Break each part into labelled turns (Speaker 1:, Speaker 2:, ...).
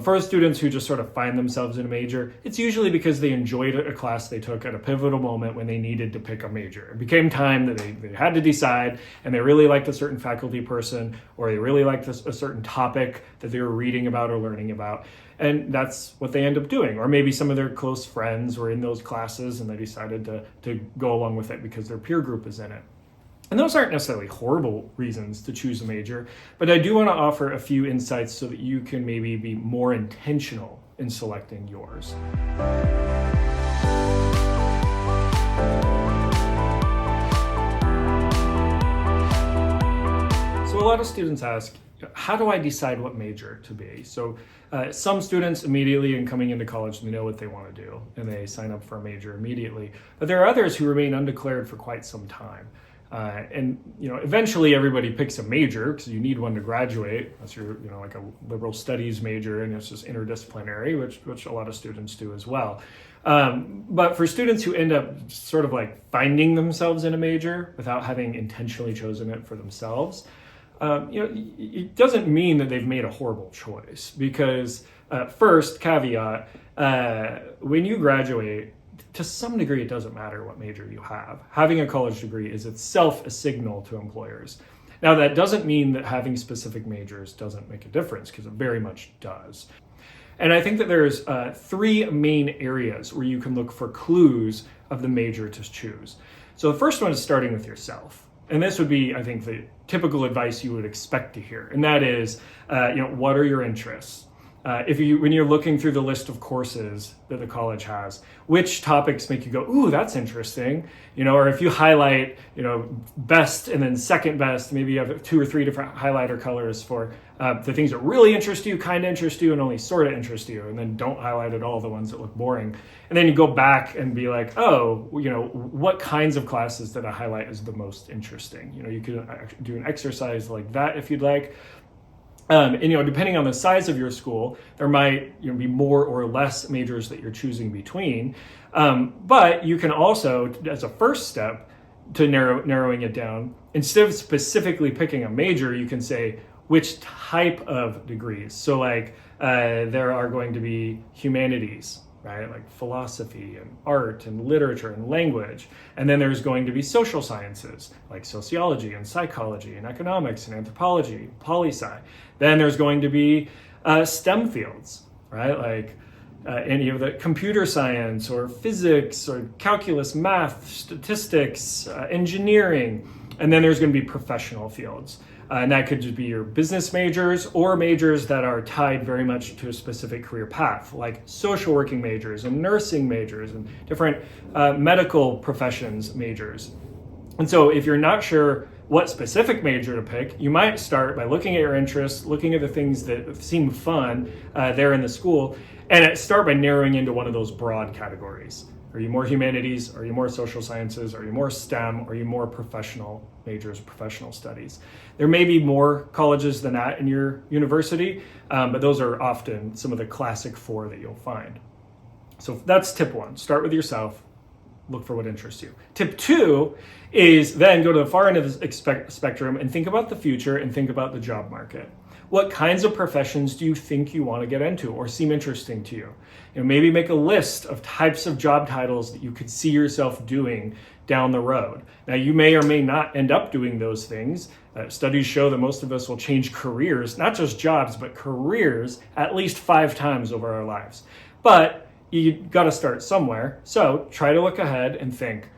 Speaker 1: For students who just sort of find themselves in a major, it's usually because they enjoyed a class they took at a pivotal moment when they needed to pick a major. It became time that they had to decide, and they really liked a certain faculty person, or they really liked a certain topic that they were reading about or learning about. And that's what they end up doing. Or maybe some of their close friends were in those classes and they decided to go along with it because their peer group is in it. And those aren't necessarily horrible reasons to choose a major, but I do want to offer a few insights so that you can maybe be more intentional in selecting yours. So a lot of students ask, how do I decide what major to be? So some students immediately in coming into college, they know what they want to do and they sign up for a major immediately. But there are others who remain undeclared for quite some time. And eventually everybody picks a major because you need one to graduate. Unless you're like a liberal studies major and it's just interdisciplinary, which a lot of students do as well. But for students who end up sort of like finding themselves in a major without having intentionally chosen it for themselves, it doesn't mean that they've made a horrible choice. Because first caveat, when you graduate, to some degree, it doesn't matter what major you have. Having a college degree is itself a signal to employers. Now, that doesn't mean that having specific majors doesn't make a difference, because it very much does. And I think that there's three main areas where you can look for clues of the major to choose. So the first one is starting with yourself. And this would be, I think, the typical advice you would expect to hear. And that is, what are your interests? When you're looking through the list of courses that the college has, which topics make you go, ooh, that's interesting, or if you highlight, best and then second best, maybe you have 2 or 3 different highlighter colors for the things that really interest you, kind of interest you, and only sort of interest you, and then don't highlight at all the ones that look boring. And then you go back and be like, oh, what kinds of classes did I highlight as the most interesting? You could do an exercise like that if you'd like. And depending on the size of your school, there might be more or less majors that you're choosing between. But you can also, as a first step to narrowing it down, instead of specifically picking a major, you can say which type of degrees. So there are going to be humanities, right? Like philosophy and art and literature and language. And then there's going to be social sciences like sociology and psychology and economics and anthropology, poli-sci. Then there's going to be STEM fields, right? Like any of the computer science or physics or calculus, math, statistics, engineering. And then there's going to be professional fields. And that could just be your business majors or majors that are tied very much to a specific career path, like social working majors and nursing majors and different medical professions majors. And so if you're not sure what specific major to pick, you might start by looking at your interests, looking at the things that seem fun there in the school, and start by narrowing into one of those broad categories. Are you more humanities? Are you more social sciences? Are you more STEM? Are you more professional majors, professional studies? There may be more colleges than that in your university, but those are often some of the classic 4 that you'll find. So that's tip 1, start with yourself, look for what interests you. Tip 2 is then go to the far end of the spectrum and think about the future and think about the job market. What kinds of professions do you think you want to get into or seem interesting to you? Maybe make a list of types of job titles that you could see yourself doing down the road. Now, you may or may not end up doing those things. Studies show that most of us will change careers, not just jobs, but careers at least 5 times over our lives. But you got to start somewhere. So try to look ahead and think,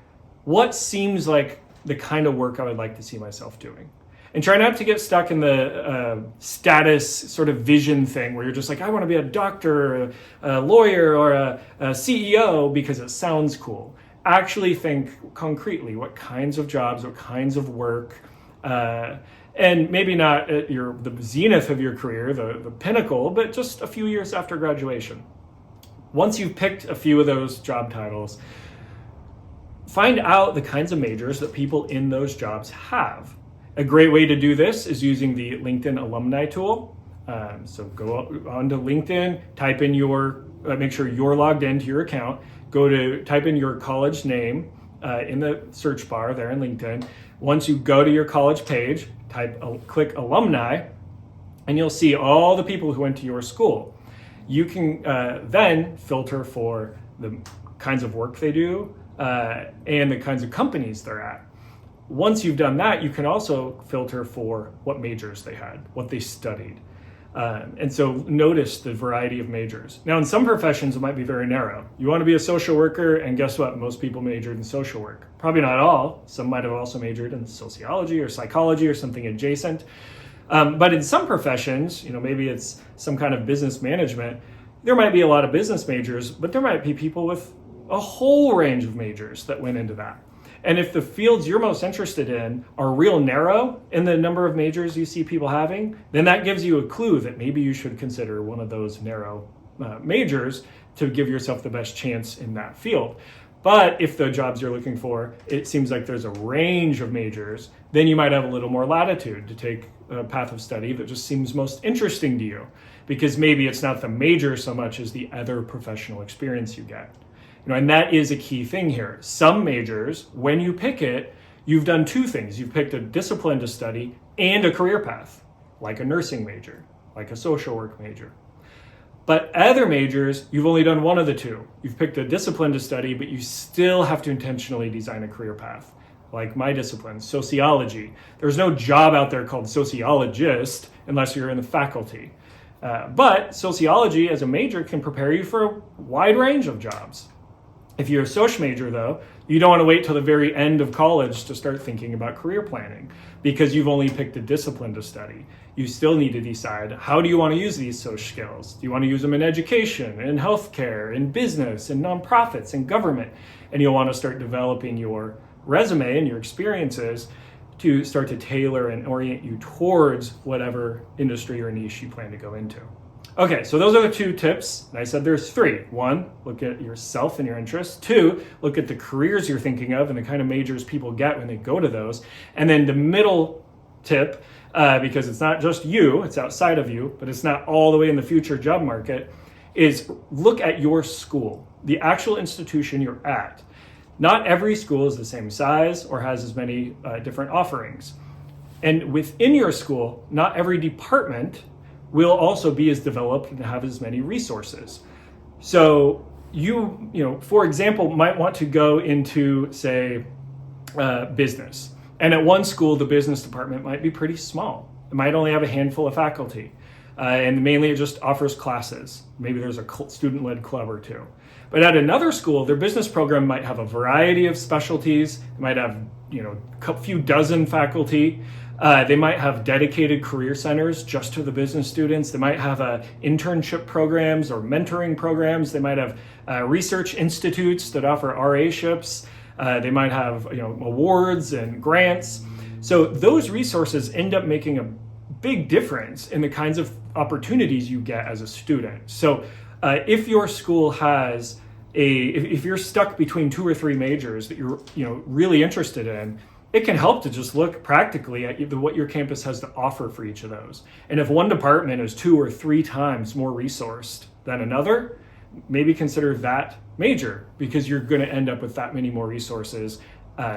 Speaker 1: what seems like the kind of work I would like to see myself doing? And try not to get stuck in the status sort of vision thing where you're just like, I want to be a doctor, a lawyer, or a CEO because it sounds cool. Actually think concretely, what kinds of jobs, what kinds of work, and maybe not at the zenith of your career, the pinnacle, but just a few years after graduation. Once you've picked a few of those job titles, find out the kinds of majors that people in those jobs have. A great way to do this is using the LinkedIn alumni tool. So go onto LinkedIn, type in make sure you're logged into your account, type in your college name in the search bar there in LinkedIn. Once you go to your college page, click alumni, and you'll see all the people who went to your school. you can then filter for the kinds of work they do and the kinds of companies they're at. Once you've done that, you can also filter for what majors they had, what they studied. And so notice the variety of majors. Now, in some professions, it might be very narrow. You want to be a social worker, and guess what? Most people majored in social work. Probably not all. Some might have also majored in sociology or psychology or something adjacent. But in some professions, maybe it's some kind of business management, there might be a lot of business majors, but there might be people with a whole range of majors that went into that. And if the fields you're most interested in are real narrow in the number of majors you see people having, then that gives you a clue that maybe you should consider one of those narrow majors to give yourself the best chance in that field. But if the jobs you're looking for, it seems like there's a range of majors, then you might have a little more latitude to take a path of study that just seems most interesting to you, because maybe it's not the major so much as the other professional experience you get. And that is a key thing here. Some majors, when you pick it, you've done two things. You've picked a discipline to study and a career path, like a nursing major, like a social work major. But other majors, you've only done one of the two. You've picked a discipline to study, but you still have to intentionally design a career path. Like my discipline, sociology. There's no job out there called sociologist unless you're in the faculty. But sociology as a major can prepare you for a wide range of jobs. If you're a social major, though, you don't want to wait till the very end of college to start thinking about career planning because you've only picked a discipline to study. You still need to decide, how do you want to use these social skills? Do you want to use them in education, in healthcare, in business, in nonprofits, in government? And you'll want to start developing your resume and your experiences to start to tailor and orient you towards whatever industry or niche you plan to go into. Okay, so those are the two tips. I said there's three. One, look at yourself and your interests. Two, look at the careers you're thinking of and the kind of majors people get when they go to those. And then the middle tip, because it's not just you, it's outside of you, but it's not all the way in the future job market, is look at your school, the actual institution you're at. Not every school is the same size or has as many different offerings. And within your school, not every department will also be as developed and have as many resources. So you for example, might want to go into, say, business. And at one school, the business department might be pretty small. It might only have a handful of faculty. And mainly it just offers classes. Maybe there's a student-led club or two. But at another school, their business program might have a variety of specialties. It might have, a few dozen faculty. They might have dedicated career centers just to the business students. They might have internship programs or mentoring programs. They might have research institutes that offer RA-ships. They might have awards and grants. So those resources end up making a big difference in the kinds of opportunities you get as a student. So if your school has if you're stuck between two or three majors that you're really interested in, it can help to just look practically at what your campus has to offer for each of those. And if one department is 2 or 3 times more resourced than another, maybe consider that major, because you're going to end up with that many more resources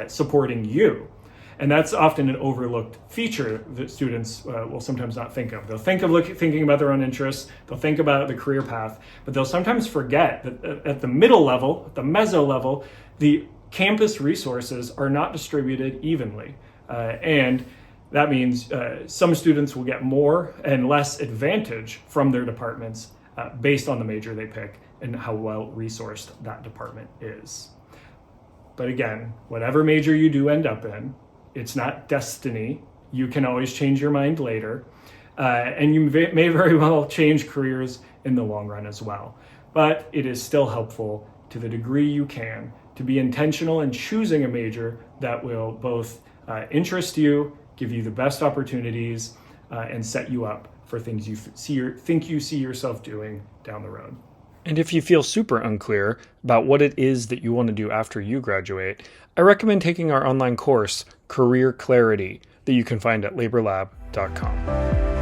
Speaker 1: supporting you. And that's often an overlooked feature that students will sometimes not think of. They'll think of thinking about their own interests, they'll think about the career path, but they'll sometimes forget that at the middle level, at the meso level, the campus resources are not distributed evenly. And that means some students will get more and less advantage from their departments based on the major they pick and how well resourced that department is. But again, whatever major you do end up in, it's not destiny. You can always change your mind later. And you may very well change careers in the long run as well. But it is still helpful to the degree you can to be intentional in choosing a major that will both interest you, give you the best opportunities, and set you up for things you think you see yourself doing down the road. And if you feel super unclear about what it is that you want to do after you graduate, I recommend taking our online course, Career Clarity, that you can find at laborlab.com.